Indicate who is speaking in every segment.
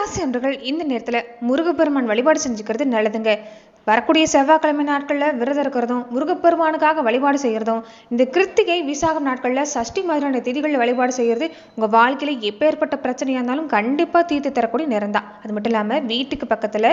Speaker 1: கும்பராசி அன்பர்கள் இந்த நேரத்தில் முருகப்பெருமான் வழிபாடு செஞ்சுக்கிறது நல்லதுங்க. வரக்கூடிய செவ்வாய்க்கிழமை நாட்களில் விரதம் இருக்கிறதும் முருகப்பெருமானுக்காக வழிபாடு செய்கிறதும் இந்த கிருத்திகை விசாகம் நாட்களில் சஷ்டி மாதிரியான திதிகளில் வழிபாடு செய்கிறது உங்கள் வாழ்க்கையில் எப்பேற்பட்ட பிரச்சனையாக இருந்தாலும் கண்டிப்பாக தீர்த்து தரக்கூடிய நேரம் தான். அது மட்டும் இல்லாமல் வீட்டுக்கு பக்கத்தில்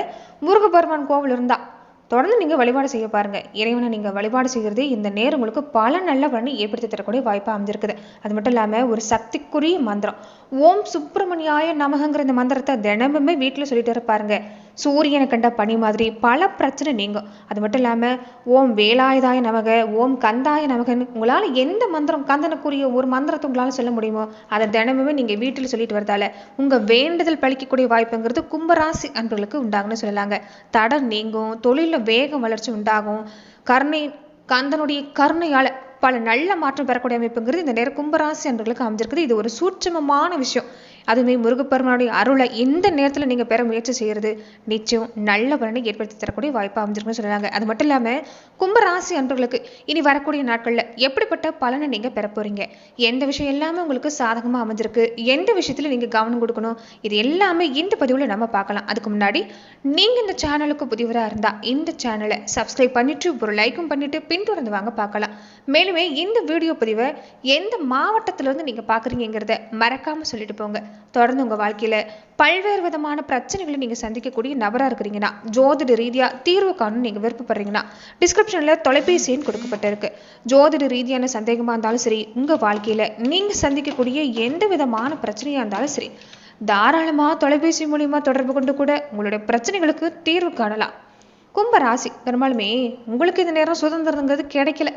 Speaker 1: முருகப்பெருமான் கோவில் இருந்தால் தொடர்ந்து நீங்கள் வழிபாடு செய்ய பாருங்க. இறைவனை நீங்கள் வழிபாடு செய்கிறது இந்த நேரம் உங்களுக்கு பல நல்ல பலனை ஏற்படுத்தி தரக்கூடிய வாய்ப்பாக அமைஞ்சிருக்குது. அது மட்டும் இல்லாமல் ஒரு சக்திக்குரிய மந்திரம் ஓம் சுப்பிரமணியாய நமகங்கிற இந்த மந்திரத்தை தினமுமே வீட்டில் சொல்லிட்டு இருப்பாருங்க. சூரியனை கண்ட பனி மாதிரி பல பிரச்சனை நீங்கும். அது மட்டும் இல்லாமல் ஓம் வேலாயுதாய நமக, ஓம் கந்தாய நமகன்னு உங்களால் எந்த மந்திரம் கந்தனுக்குரிய ஒரு மந்திரத்தை உங்களால் சொல்ல முடியுமோ அதை தினமுமே நீங்கள் வீட்டில் சொல்லிட்டு வரதால உங்கள் வேண்டுதல் பழிக்கக்கூடிய வாய்ப்புங்கிறது கும்பராசி அன்பர்களுக்கு உண்டாகுன்னு சொல்லலாங்க. தடை நீங்கும், தொழிலில் வேகம் வளர்ச்சி உண்டாகும், கந்தனுடைய கருணையால பல நல்ல மாற்றம் பெறக்கூடிய அமைப்புங்கிறது இந்த நேரம் கும்பராசி அன்பர்களுக்கு அமைஞ்சிருக்குது. இது ஒரு சூட்சமமான விஷயம். அதுவுமே முருகப்பெருமானுடைய அருளை இந்த நேரத்தில் நீங்கள் பெற முயற்சி செய்கிறது நிச்சயம் நல்ல பலனை ஏற்படுத்தி தரக்கூடிய வாய்ப்பு அமைஞ்சிருக்குன்னு சொல்லலாங்க. அது மட்டும் இல்லாமல் கும்பராசி அன்பர்களுக்கு இனி வரக்கூடிய நாட்களில் எப்படிப்பட்ட பலனை நீங்கள் பெற போறீங்க, எந்த விஷயம் எல்லாமே உங்களுக்கு சாதகமாக அமைஞ்சிருக்கு, எந்த விஷயத்தில் நீங்கள் கவனம் கொடுக்கணும், இது எல்லாமே இந்த பதிவில் நம்ம பார்க்கலாம். அதுக்கு முன்னாடி நீங்கள் இந்த சேனலுக்கு புதியவராக இருந்தால் இந்த சேனலை சப்ஸ்கிரைப் பண்ணிட்டு ஒரு லைக்கும் பண்ணிட்டு பின்தொடர்ந்து வாங்க பார்க்கலாம். மேலுமே இந்த வீடியோ பதிவை எந்த மாவட்டத்திலிருந்து நீங்கள் பார்க்குறீங்கிறத மறக்காமல் சொல்லிட்டு போங்க. தொடர்ந்து உங்கள் வாழ்க்கையில் பல்வேறு விதமான பிரச்சனைகளை நீங்கள் சந்திக்கக்கூடிய நபராக இருக்கிறீங்கன்னா, ஜோதிட ரீதியாக தீர்வு காணும் நீங்கள் விருப்பப்படுறீங்கன்னா டிஸ்கிரிப்ஷனில் தொலைபேசி எண் கொடுக்கப்பட்டிருக்கு. ஜோதிட ரீதியான சந்தேகமாக இருந்தாலும் சரி, உங்கள் வாழ்க்கையில் நீங்கள் சந்திக்கக்கூடிய எந்த விதமான பிரச்சனையாக இருந்தாலும் சரி, தாராளமாக தொலைபேசி மூலியமாக தொடர்பு கொண்டு கூட உங்களுடைய பிரச்சனைகளுக்கு தீர்வு காணலாம். கும்பராசி பெரும்பாலுமே உங்களுக்கு இந்த நேரம் சுதந்திரங்கிறது கிடைக்கல.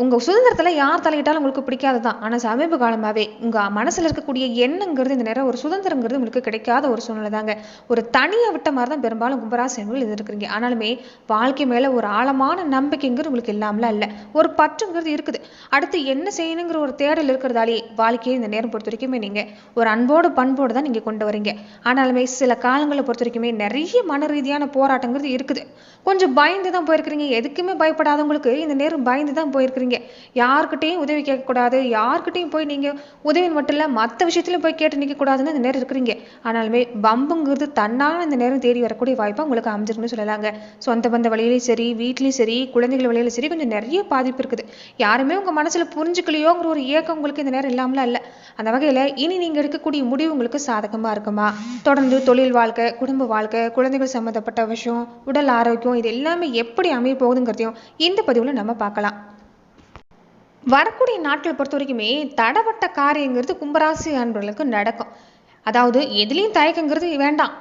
Speaker 1: உங்கள் சுதந்திரத்தில் யார் தலையிட்டாலும் உங்களுக்கு பிடிக்காது தான். ஆனால் சமீப காலமாகவே உங்கள் மனசில் இருக்கக்கூடிய எண்ணங்கிறது இந்த நேரம் ஒரு சுதந்திரங்கிறது உங்களுக்கு கிடைக்காத ஒரு சூழ்நிலை தாங்க. ஒரு தனியாக விட்ட மாதிரி தான் பெரும்பாலும் கும்பராசி அன்பர்கள் இது இருக்கிறீங்க. ஆனாலுமே வாழ்க்கை மேலே ஒரு ஆழமான நம்பிக்கைங்கிறது உங்களுக்கு இல்லாமலாம் இல்லை. ஒரு பற்றுங்கிறது இருக்குது. அடுத்து என்ன செய்யணுங்கிற ஒரு தேடல் இருக்கிறதாலே வாழ்க்கையை இந்த நேரம் பொறுத்த வரைக்குமே நீங்கள் ஒரு அன்போடு பண்போடு தான் நீங்கள் கொண்டு வரீங்க. ஆனாலுமே சில காலங்களை பொறுத்த வரைக்குமே நிறைய மன ரீதியான போராட்டங்கிறது இருக்குது. கொஞ்சம் பயந்து தான் போயிருக்கிறீங்க. எதுக்குமே பயப்படாதவங்களுக்கு இந்த நேரம் பயந்து தான் போயிருக்கிறீங்க. யாருக்கிட்டையும் உதவி கேட்கக்கூடாது, யாருக்கிட்டையும் போய் நீங்கள் உதவி மட்டும் இல்லை மற்ற விஷயத்துலையும் போய் கேட்டு நிற்கக்கூடாதுன்னு இந்த நேரம் இருக்கிறீங்க. ஆனாலுமே பம்புங்கிறது தன்னால் இந்த நேரம் தேடி வரக்கூடிய வாய்ப்பாக உங்களுக்கு அமைஞ்சிருக்குன்னு சொல்லலாங்க. சொந்த பந்த வழியிலையும் சரி, வீட்லேயும் சரி, குழந்தைகள் வழியிலும் சரி கொஞ்சம் நிறைய பாதிப்பு இருக்குது. யாருமே உங்கள் மனசில் புரிஞ்சுக்கலையோங்கிற ஒரு ஏக்கம் உங்களுக்கு இந்த நேரம் இல்லாமலாம் இல்லை. அந்த வகையில் இனி நீங்கள் எடுக்கக்கூடிய முடிவு உங்களுக்கு சாதகமாக இருக்குமா? தொடர்ந்து தொழில் வாழ்க்கை, குடும்ப வாழ்க்கை, குழந்தைகள் சம்மந்தப்பட்ட விஷயம், உடல் ஆரோக்கியம் இது எல்லாமே எப்படி அமைய போகுதுங்கிறதையும் இந்த பதிவில் நம்ம பார்க்கலாம். வரக்கூடிய நாட்களை பொறுத்த வரைக்குமே தடப்பட்ட காரியங்கிறது கும்பராசி அன்பர்களுக்கு நடக்கும். அதாவது எதுலேயும் தயக்கங்கிறது வேண்டாம்,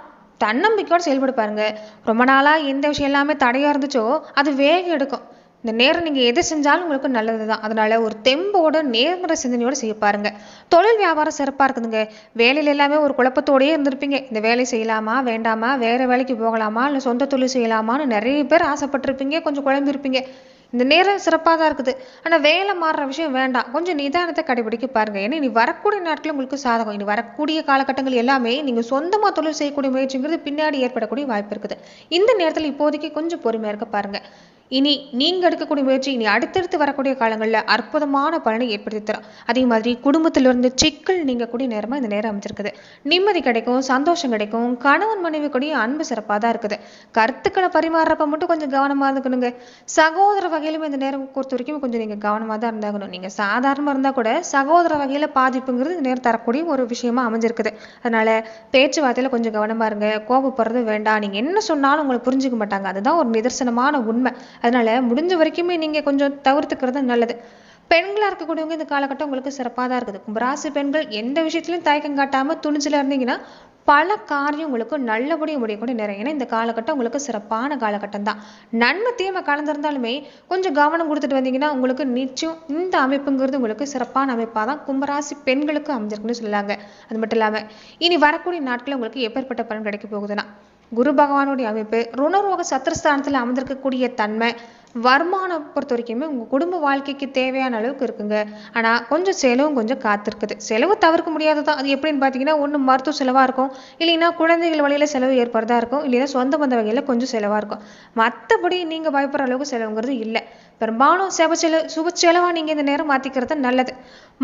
Speaker 1: தன்னம்பிக்கையோடு செயல்பட பாருங்க. ரொம்ப நாளாக எந்த விஷயம் எல்லாமே தடையாக இருந்துச்சோ அது வேகம் எடுக்கும். இந்த நேரம் நீங்கள் எது செஞ்சாலும் உங்களுக்கு நல்லது தான். அதனால ஒரு தெம்போட நேர்மறை சிந்தனையோடு செய்ய பாருங்க. தொழில் வியாபாரம் சிறப்பாக இருக்குதுங்க. வேலையில் எல்லாமே ஒரு குழப்பத்தோடையே இருந்திருப்பீங்க. இந்த வேலை செய்யலாமா வேண்டாமா, வேறு வேலைக்கு போகலாமா இல்லை சொந்த தொழில் செய்யலாமான்னு நிறைய பேர் ஆசைப்பட்டிருப்பீங்க. கொஞ்சம் குழம்பிருப்பீங்க. இந்த நேரம் சிறப்பாக தான் இருக்குது. ஆனால் வேலை மாறுற விஷயம் வேண்டாம், கொஞ்சம் நிதானத்தை கடைபிடிக்க பாருங்க. ஏன்னா இனி வரக்கூடிய நாட்கள் உங்களுக்கு சாதகம். இனி வரக்கூடிய காலகட்டங்கள் எல்லாமே நீங்கள் சொந்தமாக தொழில் செய்யக்கூடிய முயற்சிங்கிறது பின்னாடி ஏற்படக்கூடிய வாய்ப்பு இருக்குது. இந்த நேரத்தில் இப்போதைக்கு கொஞ்சம் பொறுமையாக இருக்க பாருங்க. இனி நீங்கள் எடுக்கக்கூடிய முயற்சி இனி அடுத்தடுத்து வரக்கூடிய காலங்களில் அற்புதமான பலனை ஏற்படுத்தி தரும். அதே மாதிரி குடும்பத்திலிருந்து சிக்கல் நீங்கக்கூடிய நேரமாக இந்த நேரம் அமைச்சிருக்குது. நிம்மதி கிடைக்கும், சந்தோஷம் கிடைக்கும். கணவன் மனைவி கூடிய அன்பு சிறப்பாக தான் இருக்குது. கருத்துக்களை பரிமாறுறப்ப மட்டும் கொஞ்சம் கவனமாக இருந்துக்கணுங்க. சகோதர வகையிலுமே இந்த நேரம் பொறுத்த வரைக்கும் கொஞ்சம் நீங்கள் கவனமாக தான் இருந்தாகணும். நீங்கள் சாதாரணமாக இருந்தால் கூட சகோதர வகையில் பாதிப்புங்கிறது இந்த நேரம் தரக்கூடிய ஒரு விஷயமா அமைஞ்சிருக்குது. அதனால பேச்சுவார்த்தையில் கொஞ்சம் கவனமாக இருங்க. கோபப்படுறது வேண்டாம். நீங்கள் என்ன சொன்னாலும் உங்களை புரிஞ்சுக்க மாட்டாங்க. அதுதான் ஒரு நிதர்சனமான உண்மை. அதனால முடிஞ்ச வரைக்குமே நீங்க கொஞ்சம் தவிர்த்துக்கிறது நல்லது. பெண்களாக இருக்கக்கூடியவங்க இந்த காலகட்டம் உங்களுக்கு சிறப்பாக தான் இருக்குது. கும்பராசி பெண்கள் எந்த விஷயத்திலும் தயக்கம் காட்டாமல் துணிச்சலாக இருந்தீங்கன்னா பல காரியம் உங்களுக்கு நல்லபடியாக முடியக்கூடிய நேரம். ஏன்னா இந்த காலகட்டம் உங்களுக்கு சிறப்பான காலகட்டம் தான். நன்மை தீமை கலந்திருந்தாலுமே கொஞ்சம் கவனம் கொடுத்துட்டு வந்தீங்கன்னா உங்களுக்கு நிச்சயம் இந்த அமைப்புங்கிறது உங்களுக்கு சிறப்பான அமைப்பாக தான் கும்பராசி பெண்களுக்கு அமைஞ்சிருக்குன்னு சொல்லலாங்க. அது மட்டும் இல்லாமல் இனி வரக்கூடிய நாட்களில் உங்களுக்கு எப்பேற்பட்ட பலன் கிடைக்க போகுதுன்னா குரு பகவானுடைய அமைப்பு ருணரோக சத்திரஸ்தானத்தில் அமர்ந்திருக்கக்கூடிய தன்மை வருமானம் பொறுத்த வரைக்குமே உங்கள் குடும்ப வாழ்க்கைக்கு தேவையான அளவுக்கு இருக்குங்க. ஆனால் கொஞ்சம் செலவும் கொஞ்சம் காத்திருக்குது. செலவு தவிர்க்க முடியாததான். அது எப்படின்னு பார்த்தீங்கன்னா, ஒன்று மருத்துவ செலவாக இருக்கும், இல்லைன்னா குழந்தைகள் வழியில் செலவு ஏற்படுறதா இருக்கும், இல்லைன்னா சொந்த பந்த வகையில் கொஞ்சம் செலவாக இருக்கும். மற்றபடி நீங்கள் பயப்படுற அளவுக்கு செலவுங்கிறது இல்லை. பெரும்பாலும் சுப செலவாக நீங்கள் இந்த நேரம் மாற்றிக்கிறது நல்லது.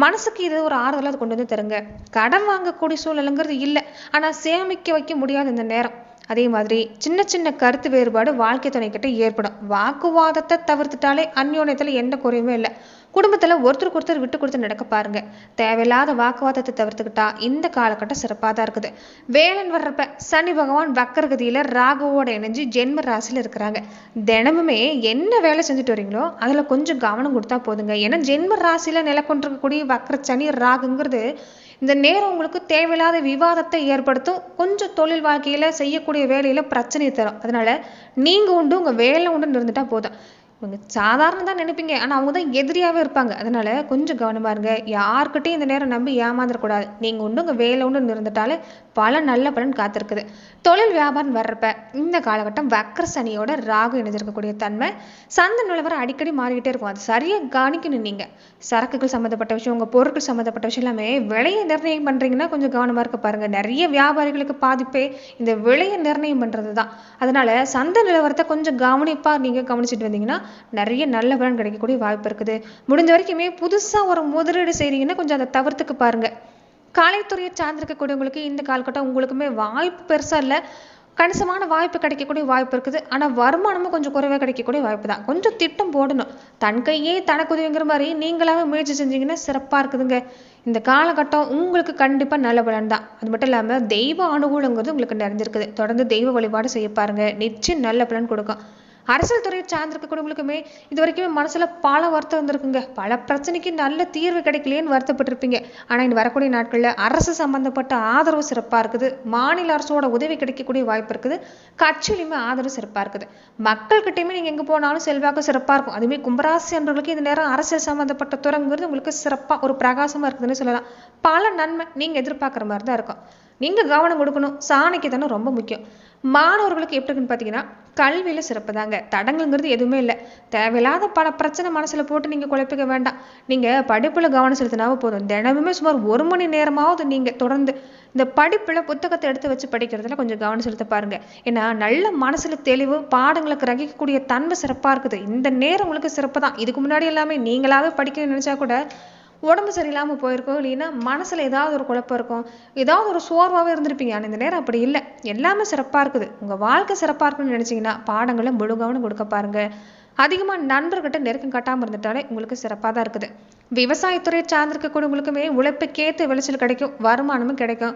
Speaker 1: மனசுக்கு இது ஒரு ஆறுதலாக கொண்டு வந்து தருங்க. கடன் வாங்கக்கூடிய சூழலுங்கிறது இல்லை, ஆனால் சேமிக்க வைக்க முடியாது இந்த நேரம். அதே மாதிரி சின்ன சின்ன கருத்து வேறுபாடு வாழ்க்கை துணைக்கிட்ட ஏற்படும். வாக்குவாதத்தை தவிர்த்துட்டாலே அந்யோன்யத்தில் எந்த குறையுமே இல்லை. குடும்பத்தில் ஒருத்தருக்கு ஒருத்தர் விட்டு கொடுத்து நடக்க பாருங்க. தேவையில்லாத வாக்குவாதத்தை தவிர்த்துக்கிட்டா இந்த காலகட்டம் சிறப்பாக தான் இருக்குது. வேலன் வர்றப்ப சனி பகவான் வக்கரகதியில் ராகுவோட இணைஞ்சு ஜென்ம ராசியில் இருக்கிறாங்க. தினமுமே என்ன வேலை செஞ்சுட்டு வரீங்களோ அதில் கொஞ்சம் கவனம் கொடுத்தா போதுங்க. ஏன்னா ஜென்ம ராசியில் நிலை கொண்டிருக்கக்கூடிய வக்கர சனி ராகுங்கிறது இந்த நேரம் உங்களுக்கு தேவையில்லாத விவாதத்தை ஏற்படுத்தும். கொஞ்சம் தொழில் வாழ்க்கையில் செய்யக்கூடிய வேலையில் பிரச்சனையை தரும். அதனால நீங்கள் உண்டு உங்கள் வேலை உண்டுன்னு இருந்துட்டா போதும். இவங்க சாதாரண தான் நினைப்பீங்க, ஆனால் அவங்க தான் எதிரியாகவே இருப்பாங்க. அதனால கொஞ்சம் கவனமாக இருங்க. யாருக்கிட்டையும் இந்த நேரம் நம்பி ஏமாந்துடக்கூடாது. நீங்கள் உண்டு உங்கள் வேலை உண்டு இருந்துட்டாலே பல நல்ல பலன் காத்திருக்குது. தொழில் வியாபாரம் வர்றப்ப இந்த காலகட்டம் வக்கர சனியோட ராகு இணைஞ்சிருக்கக்கூடிய தன்மை சந்தை நிலவரம் அடிக்கடி மாறிக்கிட்டே இருக்கும். அது சரியாக கவனிக்கணும். நீங்கள் சரக்குகள் சம்மந்தப்பட்ட விஷயம், உங்கள் பொருட்கள் சம்மந்தப்பட்ட விஷயம் எல்லாமே விலையை நிர்ணயம் பண்ணுறீங்கன்னா கொஞ்சம் கவனமாக இருக்க பாருங்கள். நிறைய வியாபாரிகளுக்கு பாதிப்பே இந்த விலையை நிர்ணயம் பண்ணுறது தான். அதனால சந்தை நிலவரத்தை கொஞ்சம் கவனிப்பாக நீங்கள் கவனிச்சுட்டு வந்தீங்கன்னா நிறைய நல்ல பலன் கிடைக்கக்கூடிய வாய்ப்பு இருக்குது. முடிஞ்ச வரைக்குமே புதுசாக ஒரு முதலீடு செய்றீங்கன்னா கொஞ்சம் அதை தவிர்த்துக்கு பாருங்க. கலைத்துறையை சார்ந்திருக்கக்கூடியவங்களுக்கு இந்த காலகட்டம் உங்களுக்குமே வாய்ப்பு பெருசா இல்லை, கணிசமான வாய்ப்பு கிடைக்கக்கூடிய வாய்ப்பு இருக்குது. ஆனால் வருமானமும் கொஞ்சம் குறைவாக கிடைக்கக்கூடிய வாய்ப்பு தான். கொஞ்சம் திட்டம் போடணும். தன் கையே தனக்கு உதவிங்கிற மாதிரி நீங்களாவே முயற்சி செஞ்சீங்கன்னா சிறப்பாக இருக்குதுங்க. இந்த காலகட்டம் உங்களுக்கு கண்டிப்பாக நல்ல பலன் தான். அது மட்டும் இல்லாமல் தெய்வ அனுகூலங்கிறது உங்களுக்கு நிறைஞ்சிருக்குது. தொடர்ந்து தெய்வ வழிபாடு செய்ய பாருங்க, நிச்சயம் நல்ல பலன் கொடுக்கும். அரசியல் துறையை சார்ந்திருக்கக்கூடியவங்களுக்குமே இது வரைக்குமே மனசுல பல வருத்தம் இருந்திருக்குங்க. பல பிரச்சனைக்கு நல்ல தீர்வு கிடைக்கலையேன்னு வருத்தப்பட்டிருப்பீங்க. ஆனால் இந்த வரக்கூடிய நாட்களில் அரசு சம்பந்தப்பட்ட ஆதரவு சிறப்பாக இருக்குது. மாநில அரசோட உதவி கிடைக்கக்கூடிய வாய்ப்பு இருக்குது. கட்சியிலுமே ஆதரவு சிறப்பாக இருக்குது. மக்கள்கிட்டையுமே நீங்கள் எங்கே போனாலும் செல்வாக்கு சிறப்பாக இருக்கும். அதுவுமே கும்பராசி என்பவர்களுக்கு இந்த நேரம் அரசியல் சம்பந்தப்பட்ட துறைங்கிறது உங்களுக்கு சிறப்பாக ஒரு பிரகாசமாக இருக்குதுன்னு சொல்லலாம். பல நன்மை நீங்கள் எதிர்பார்க்குற மாதிரி தான் இருக்கும். நீங்கள் கவனம் கொடுக்கணும். சாணிக்கு தானே ரொம்ப முக்கியம். மாணவர்களுக்கு எப்படி இருக்குன்னு பார்த்தீங்கன்னா கல்வியில் சிறப்பு தாங்க. தடங்கள்ங்கிறது எதுவுமே இல்லை. தேவையில்லாத பல பிரச்சனை மனசில் போட்டு நீங்கள் குழப்பிக்க வேண்டாம். நீங்கள் படிப்பில் கவனம் செலுத்தினாவே போதும். தினமுமே சுமார் 1 மணி நேரமாவது நீங்கள் தொடர்ந்து இந்த படிப்பில் புத்தகத்தை எடுத்து வச்சு படிக்கிறதுல கொஞ்சம் கவனம் செலுத்த பாருங்க. ஏன்னா நல்ல மனசில் தெளிவு, பாடங்களை கிரகிக்கக்கூடிய தன்மை சிறப்பாக இருக்குது. இந்த நேரம் உங்களுக்கு சிறப்பு தான். இதுக்கு முன்னாடி எல்லாமே நீங்களாவே படிக்கணும்னு நினச்சா கூட உடம்பு சரியில்லாமல் போயிருக்கும், இல்லைன்னா மனசில் ஏதாவது ஒரு குழப்பம் இருக்கும், ஏதாவது ஒரு சோர்வாகவே இருந்திருப்பீங்க. ஆனால் இந்த நேரம் அப்படி இல்லை. எல்லாமே சிறப்பாக இருக்குது. உங்கள் வாழ்க்கை சிறப்பாக இருக்குன்னு நினச்சிங்கன்னா பாடங்களை முழு கவனம் கொடுக்க பாருங்க. அதிகமாக நண்பர்கிட்ட நெருக்கம் கட்டாமல் இருந்துட்டாலே உங்களுக்கு சிறப்பாக தான் இருக்குது. விவசாயத்துறையை சார்ந்திருக்கக்கூடியவங்களுக்குமே உழைப்புக்கேற்ற விளைச்சல் கிடைக்கும், வருமானமும் கிடைக்கும்.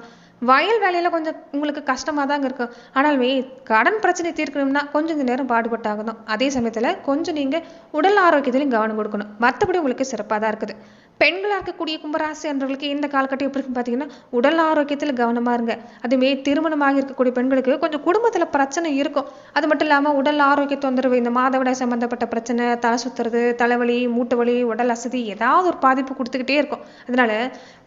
Speaker 1: வயல் வேலையில் கொஞ்சம் உங்களுக்கு கஷ்டமாக தாங்க இருக்கும். ஆனாலுமே கடன் பிரச்சனை தீர்க்கணும்னா கொஞ்சம் இந்த நேரம் பாடுபட்டாகணும். அதே சமயத்தில் கொஞ்சம் நீங்கள் உடல் ஆரோக்கியத்திலையும் கவனம் கொடுக்கணும். மற்றபடி உங்களுக்கு சிறப்பாக தான் இருக்குது. பெண்களாக இருக்கக்கூடிய கும்பராசி அன்றவர்களுக்கு இந்த காலகட்டம் எப்படி இருக்குன்னு பார்த்தீங்கன்னா உடல் ஆரோக்கியத்தில் கவனமாக இருங்க. அதுவே திருமணமாக இருக்கக்கூடிய பெண்களுக்கு கொஞ்சம் குடும்பத்தில் பிரச்சனை இருக்கும். அது மட்டும் இல்லாமல் உடல் ஆரோக்கிய தொந்தரவு, இந்த மாதவிடாய் சம்பந்தப்பட்ட பிரச்சனை, தலை சுத்துறது, தலைவலி, மூட்டு வலி, உடல் அசதி, ஏதாவது ஒரு பாதிப்பு கொடுத்துக்கிட்டே இருக்கும். அதனால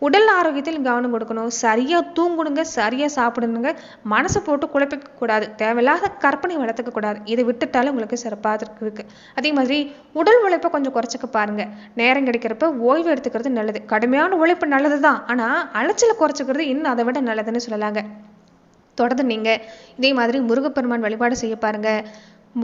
Speaker 1: உடல் ஆரோக்கியத்தில் கவனம் கொடுக்கணும். சரியாக தூங்கணுங்க, சரியாக சாப்பிடணுங்க. மனசை போட்டு குழப்பிக்க கூடாது. தேவையில்லாத கற்பனை வளர்த்துக்க கூடாது. இதை விட்டுட்டாலும் உங்களுக்கு சிறப்பாக இருக்கு. அதே மாதிரி உடல் உழைப்பை கொஞ்சம் குறைச்சிக்க பாருங்க. நேரம் கிடைக்கிறப்ப ஓய்வு எடுத்துக்கிறது நல்லது. கடுமையான உழைப்பு நல்லது தான், ஆனால் அலைச்சலை குறைச்சிக்கிறது இன்னும் அதை விட நல்லதுன்னு சொல்லலாங்க. தொடர்ந்து நீங்கள் இதே மாதிரி முருகப்பெருமான் வழிபாடு செய்ய பாருங்க.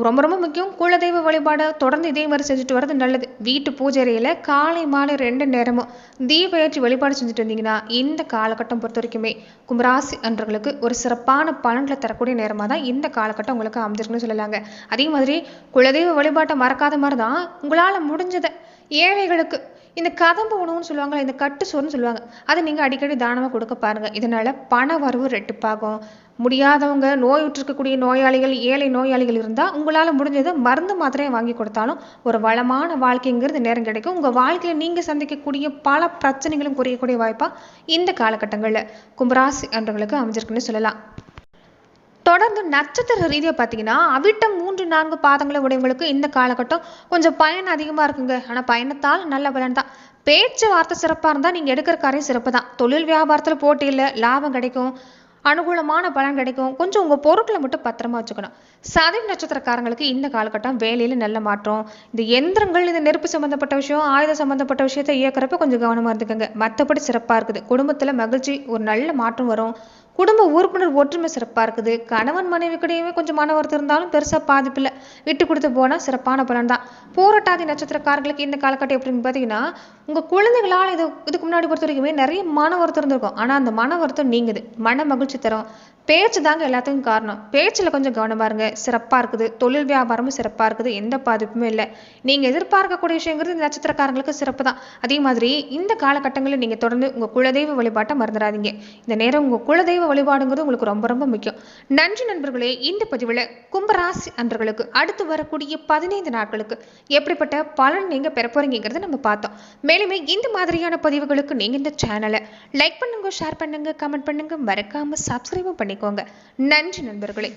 Speaker 1: ரொம்ப ரொம்ப முக்கியம். குலதெய்வ வழிபாடு தொடர்ந்து இதே மாதிரி செஞ்சுட்டு வர்றது நல்லது. வீட்டு பூஜை அறையில் காலை மாலை 2 நேரமும் தீப ஏற்றி வழிபாடு செஞ்சுட்டு வந்தீங்கன்னா இந்த காலகட்டம் பொறுத்த வரைக்குமே கும்பராசி அன்றர்களுக்கு ஒரு சிறப்பான பலன்களை தரக்கூடிய நேரமாக தான் இந்த காலகட்டம் உங்களுக்கு அமைஞ்சிருக்குன்னு சொல்லலாங்க. அதே மாதிரி குலதெய்வ வழிபாட்டை மறக்காத மாதிரி தான் உங்களால் முடிஞ்சதை ஏழைகளுக்கு இந்த கதம்பு உணவுன்னு சொல்லுவாங்க, இந்த கட்டு சோறுன்னு சொல்லுவாங்க, அதை நீங்கள் அடிக்கடி தானமாக கொடுக்க பாருங்கள். இதனால் பண வரவு ரெட்டிப்பாகும். முடியாதவங்க, நோயுற்றிருக்கக்கூடிய நோயாளிகள், ஏழை நோயாளிகள் இருந்தால் உங்களால் முடிஞ்சதை மருந்து மாத்திரையை வாங்கி கொடுத்தாலும் ஒரு வளமான வாழ்க்கைங்கிறது நேரம் கிடைக்கும். உங்கள் வாழ்க்கையில் நீங்கள் சந்திக்கக்கூடிய பல பிரச்சனைகளும் குறையக்கூடிய வாய்ப்பாக இந்த காலகட்டங்களில் கும்பராசி அன்றவர்களுக்கு அமைஞ்சிருக்குன்னு சொல்லலாம். தொடர்ந்து நட்சத்திர ரீதியாக பார்த்தீங்கன்னா அவிட்டம் 3-4 பாதங்களை உடையவங்களுக்கு இந்த காலகட்டம் கொஞ்சம் பயன் அதிகமாக இருக்குங்க. ஆனால் பயணத்தால் நல்ல பலன் தான். பேச்சு வார்த்தை சிறப்பாக இருந்தால் நீங்கள் எடுக்கிற காரியம் சிறப்பு தான். தொழில் வியாபாரத்தில் போட்டி இல்லை, லாபம் கிடைக்கும். அனுகூலமான பலன் கிடைக்கும். கொஞ்சம் உங்கள் பொருட்களை மட்டும் பத்திரமா வச்சுக்கணும். சதயம் நட்சத்திரக்காரங்களுக்கு இந்த காலகட்டம் வேலையில் நல்ல மாற்றம். இந்த எந்திரங்கள், இந்த நெருப்பு சம்மந்தப்பட்ட விஷயம், ஆயுத சம்மந்தப்பட்ட விஷயத்தை இயக்கிறப்ப கொஞ்சம் கவனமாக இருந்துக்கோங்க. மற்றபடி சிறப்பாக இருக்குது. குடும்பத்தில் மகிழ்ச்சி, ஒரு நல்ல மாற்றம் வரும். குடும்ப உறுப்பினர் ஒற்றுமை சிறப்பாக இருக்குது. கணவன் மனைவிக்கிடையுமே கொஞ்சம் மன வருத்தம் இருந்தாலும் பெருசாக பாதிப்பில்லை. விட்டு கொடுத்து போனால் சிறப்பான பலன் தான். போராட்டாதி நட்சத்திரக்காரர்களுக்கு இந்த காலகட்டம் எப்படின்னு பார்த்தீங்கன்னா, உங்கள் குழந்தைகளால் இதுக்கு முன்னாடி பொறுத்த வரைக்குமே நிறைய மன வருத்தம் இருந்திருக்கும். ஆனால் அந்த மன வருத்தம் நீங்குது. மன மகிழ்ச்சி தரும். பேச்சு தாங்க எல்லாத்துக்கும் காரணம். பேச்சில் கொஞ்சம் கவனமாக இருங்க. சிறப்பாக இருக்குது. தொழில் வியாபாரமும் சிறப்பாக இருக்குது. எந்த பாதிப்புமே இல்லை. நீங்கள் எதிர்பார்க்கக்கூடிய விஷயங்கிறது இந்த நட்சத்திரக்காரங்களுக்கு சிறப்பு தான். அதே மாதிரி இந்த காலகட்டங்களில் நீங்கள் தொடர்ந்து உங்கள் குலதெய்வ வழிபாட்டை மறந்துடாதீங்க. இந்த நேரம் உங்கள் குலதெய்வ வழிபாடுங்கிறது உங்களுக்கு ரொம்ப ரொம்ப முக்கியம். நன்றி நண்பர்களே. இந்த பதிவில் கும்பராசி அன்பர்களுக்கு அடுத்து வரக்கூடிய 15 நாட்களுக்கு எப்படிப்பட்ட பலன் நீங்க பெற போறீங்கிறத நம்ம பார்த்தோம். மேலுமே இந்த மாதிரியான பதிவுகளுக்கு நீங்க இந்த சேனலை லைக் பண்ணுங்க, ஷேர் பண்ணுங்க, கமெண்ட் பண்ணுங்க, மறக்காம சப்ஸ்கிரைப் பண்ணிக்கோங்க. நன்றி நண்பர்களே.